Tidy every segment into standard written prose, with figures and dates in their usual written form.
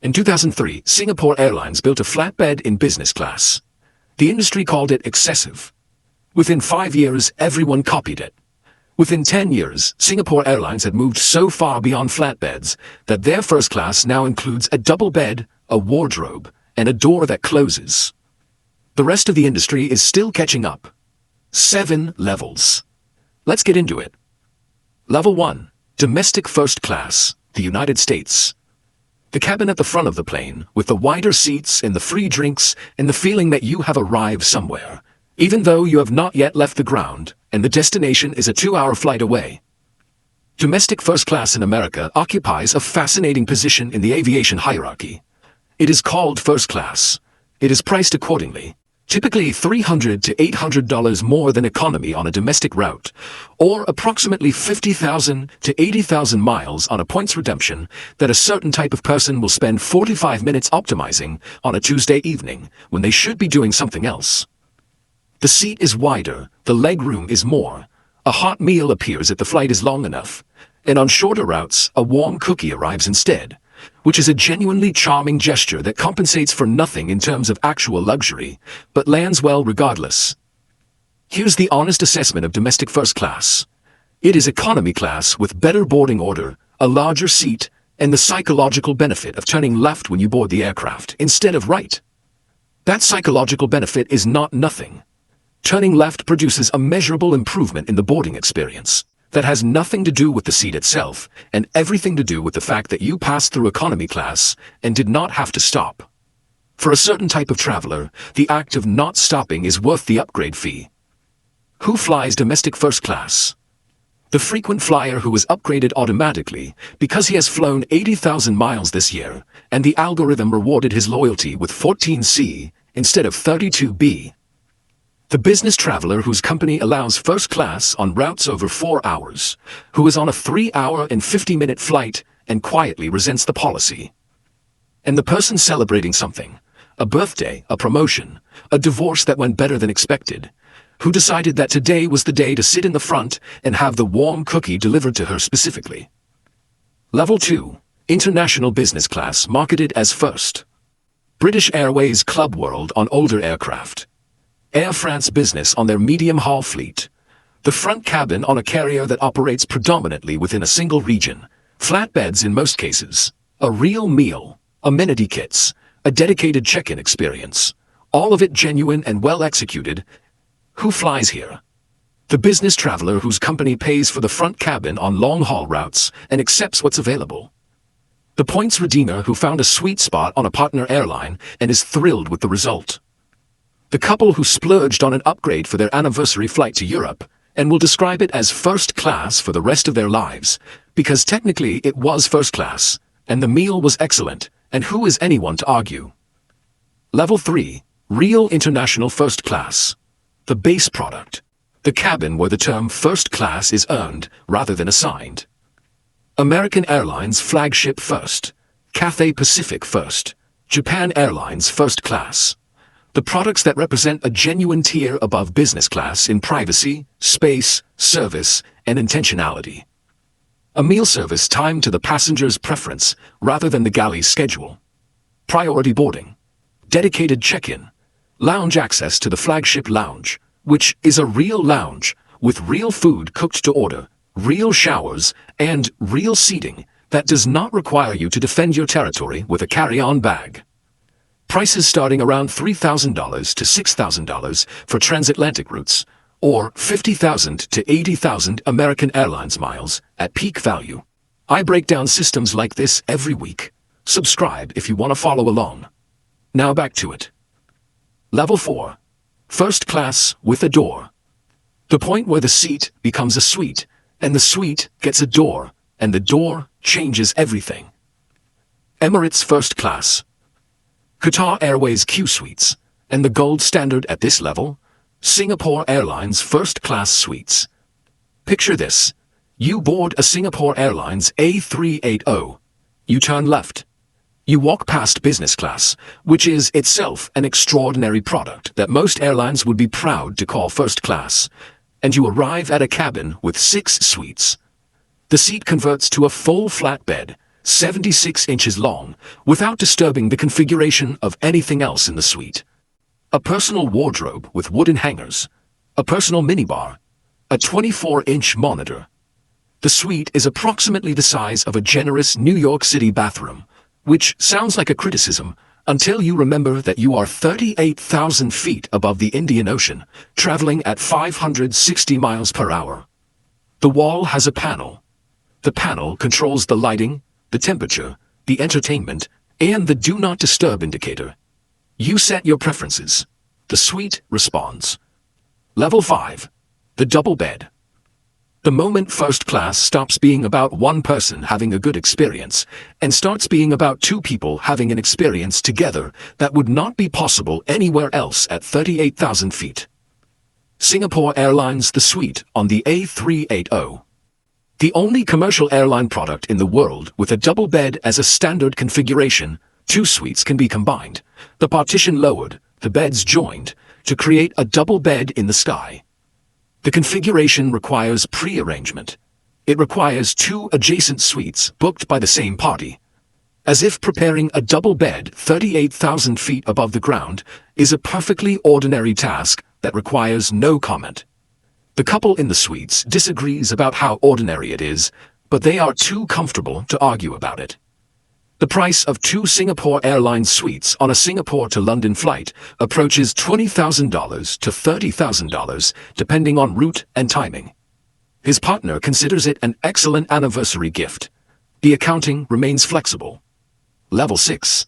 In 2003, Singapore Airlines built a flatbed in business class. The industry called it excessive. Within 5 years, everyone copied it. Within 10 years, Singapore Airlines had moved so far beyond flatbeds that their first class now includes a double bed, a wardrobe, and a door that closes. The rest of the industry is still catching up. 7 levels. Let's get into it. Level 1. Domestic First Class, the United States. The cabin at the front of the plane, with the wider seats and the free drinks and the feeling that you have arrived somewhere, even though you have not yet left the ground, and the destination is a 2-hour flight away. Domestic first class in America occupies a fascinating position in the aviation hierarchy. It is called first class. It is priced accordingly, typically $300 to $800 more than economy on a domestic route, or approximately 50,000 to 80,000 miles on a points redemption that a certain type of person will spend 45 minutes optimizing on a Tuesday evening when they should be doing something else. The seat is wider, the leg room is more, a hot meal appears if the flight is long enough, and on shorter routes, a warm cookie arrives instead, which is a genuinely charming gesture that compensates for nothing in terms of actual luxury, but lands well regardless. Here's the honest assessment of domestic first class. It is economy class with better boarding order, a larger seat, and the psychological benefit of turning left when you board the aircraft instead of right. That psychological benefit is not nothing. Turning left produces a measurable improvement in the boarding experience that has nothing to do with the seat itself and everything to do with the fact that you passed through economy class and did not have to stop. For a certain type of traveler, the act of not stopping is worth the upgrade fee. Who flies domestic first class? The frequent flyer who is upgraded automatically because he has flown 80,000 miles this year and the algorithm rewarded his loyalty with 14C instead of 32B. The business traveler whose company allows first class on routes over 4 hours, who is on a 3-hour and 50-minute flight and quietly resents the policy. And the person celebrating something, a birthday, a promotion, a divorce that went better than expected, who decided that today was the day to sit in the front and have the warm cookie delivered to her specifically. Level 2. International Business Class marketed as first. British Airways Club World on older aircraft. Air France Business on their medium-haul fleet. The front cabin on a carrier that operates predominantly within a single region. Flatbeds in most cases. A real meal. Amenity kits. A dedicated check-in experience. All of it genuine and well executed. Who flies here? The business traveler whose company pays for the front cabin on long-haul routes and accepts what's available. The points redeemer who found a sweet spot on a partner airline and is thrilled with the result. The couple who splurged on an upgrade for their anniversary flight to Europe and will describe it as first class for the rest of their lives, because technically it was first class, and the meal was excellent, and who is anyone to argue? Level 3. Real international first class. The base product. The cabin where the term first class is earned rather than assigned. American Airlines Flagship First. Cathay Pacific First. Japan Airlines First Class. The products that represent a genuine tier above business class in privacy, space, service, and intentionality. A meal service timed to the passenger's preference rather than the galley's schedule. Priority boarding. Dedicated check-in. Lounge access to the flagship lounge, which is a real lounge with real food cooked to order, real showers, and real seating that does not require you to defend your territory with a carry-on bag. Prices starting around $3,000 to $6,000 for transatlantic routes, or 50,000 to 80,000 American Airlines miles at peak value. I break down systems like this every week. Subscribe if you want to follow along. Now back to it. Level 4. First class with a door. The point where the seat becomes a suite, and the suite gets a door, and the door changes everything. Emirates First Class. Qatar Airways Q Suites, and the gold standard at this level, Singapore Airlines First Class Suites. Picture this. You board a Singapore Airlines A380. You turn left. You walk past business class, which is itself an extraordinary product that most airlines would be proud to call first class, and you arrive at a cabin with 6 suites. The seat converts to a full flat bed, 76 inches long, without disturbing the configuration of anything else in the suite. A personal wardrobe with wooden hangers, a personal minibar, a 24-inch monitor. The suite is approximately the size of a generous New York City bathroom, which sounds like a criticism until you remember that you are 38,000 feet above the Indian Ocean, traveling at 560 miles per hour. The wall has a panel. The panel controls the lighting, the temperature, the entertainment, and the Do Not Disturb indicator. You set your preferences. The suite responds. Level 5. The double bed. The moment first class stops being about one person having a good experience and starts being about two people having an experience together that would not be possible anywhere else at 38,000 feet. Singapore Airlines The Suite on the A380. The only commercial airline product in the world with a double bed as a standard configuration. Two suites can be combined, the partition lowered, the beds joined, to create a double bed in the sky. The configuration requires pre-arrangement. It requires two adjacent suites booked by the same party. As if preparing a double bed 38,000 feet above the ground is a perfectly ordinary task that requires no comment. The couple in the suites disagrees about how ordinary it is, but they are too comfortable to argue about it. The price of two Singapore Airlines suites on a Singapore to London flight approaches $20,000 to $30,000, depending on route and timing. His partner considers it an excellent anniversary gift. The accounting remains flexible. Level 6.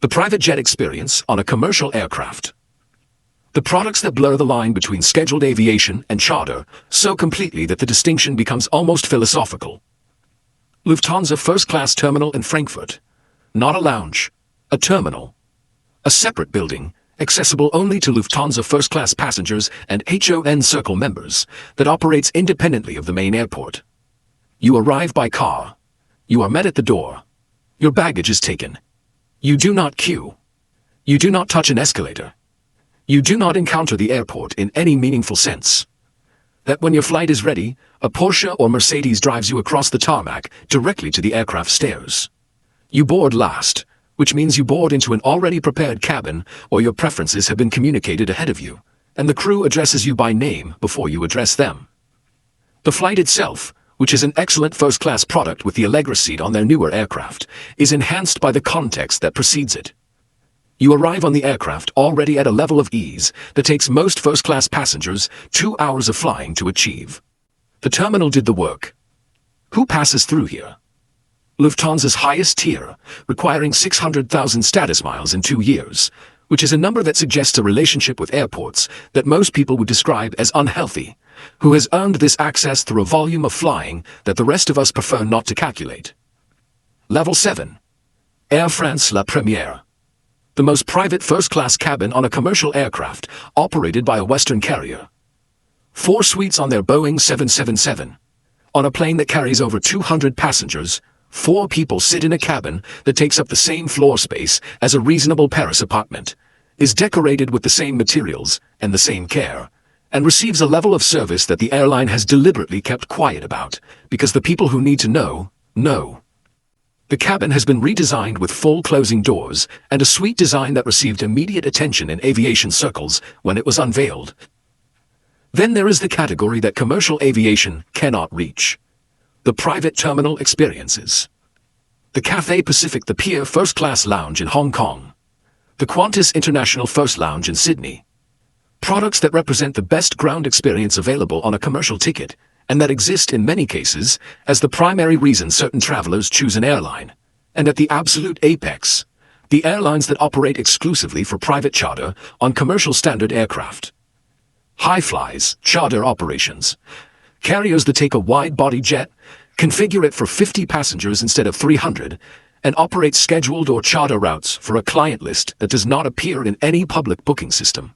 The private jet experience on a commercial aircraft. The products that blur the line between scheduled aviation and charter so completely that the distinction becomes almost philosophical. Lufthansa first-class terminal in Frankfurt. Not a lounge, a terminal. A separate building, accessible only to Lufthansa first-class passengers and HON Circle members, that operates independently of the main airport. You arrive by car. You are met at the door. Your baggage is taken. You do not queue. You do not touch an escalator. You do not encounter the airport in any meaningful sense. That when your flight is ready, a Porsche or Mercedes drives you across the tarmac directly to the aircraft stairs. You board last, which means you board into an already prepared cabin or your preferences have been communicated ahead of you, and the crew addresses you by name before you address them. The flight itself, which is an excellent first-class product with the Allegra seat on their newer aircraft, is enhanced by the context that precedes it. You arrive on the aircraft already at a level of ease that takes most first-class passengers 2 hours of flying to achieve. The terminal did the work. Who passes through here? Lufthansa's highest tier, requiring 600,000 status miles in 2 years, which is a number that suggests a relationship with airports that most people would describe as unhealthy, who has earned this access through a volume of flying that the rest of us prefer not to calculate. Level 7. Air France La Première. The most private first-class cabin on a commercial aircraft operated by a Western carrier. 4 suites on their Boeing 777. On a plane that carries over 200 passengers, 4 people sit in a cabin that takes up the same floor space as a reasonable Paris apartment, is decorated with the same materials and the same care, and receives a level of service that the airline has deliberately kept quiet about, because the people who need to know, know. The cabin has been redesigned with full closing doors and a suite design that received immediate attention in aviation circles when it was unveiled. Then there is the category that commercial aviation cannot reach. The private terminal experiences. The Cathay Pacific The Pier First Class Lounge in Hong Kong. The Qantas International First Lounge in Sydney. Products that represent the best ground experience available on a commercial ticket, and that exist in many cases as the primary reason certain travelers choose an airline. And at the absolute apex, the airlines that operate exclusively for private charter on commercial standard aircraft. High flies, charter operations. Carriers that take a wide-body jet, configure it for 50 passengers instead of 300, and operate scheduled or charter routes for a client list that does not appear in any public booking system.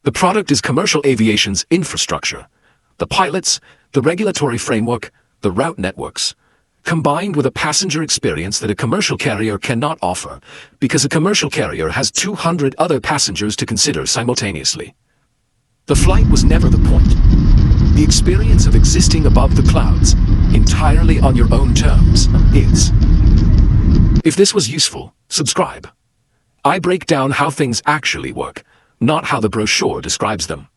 The product is commercial aviation's infrastructure. The pilots, the regulatory framework, the route networks, combined with a passenger experience that a commercial carrier cannot offer, because a commercial carrier has 200 other passengers to consider simultaneously. The flight was never the point. The experience of existing above the clouds, entirely on your own terms, is. If this was useful, subscribe. I break down how things actually work, not how the brochure describes them.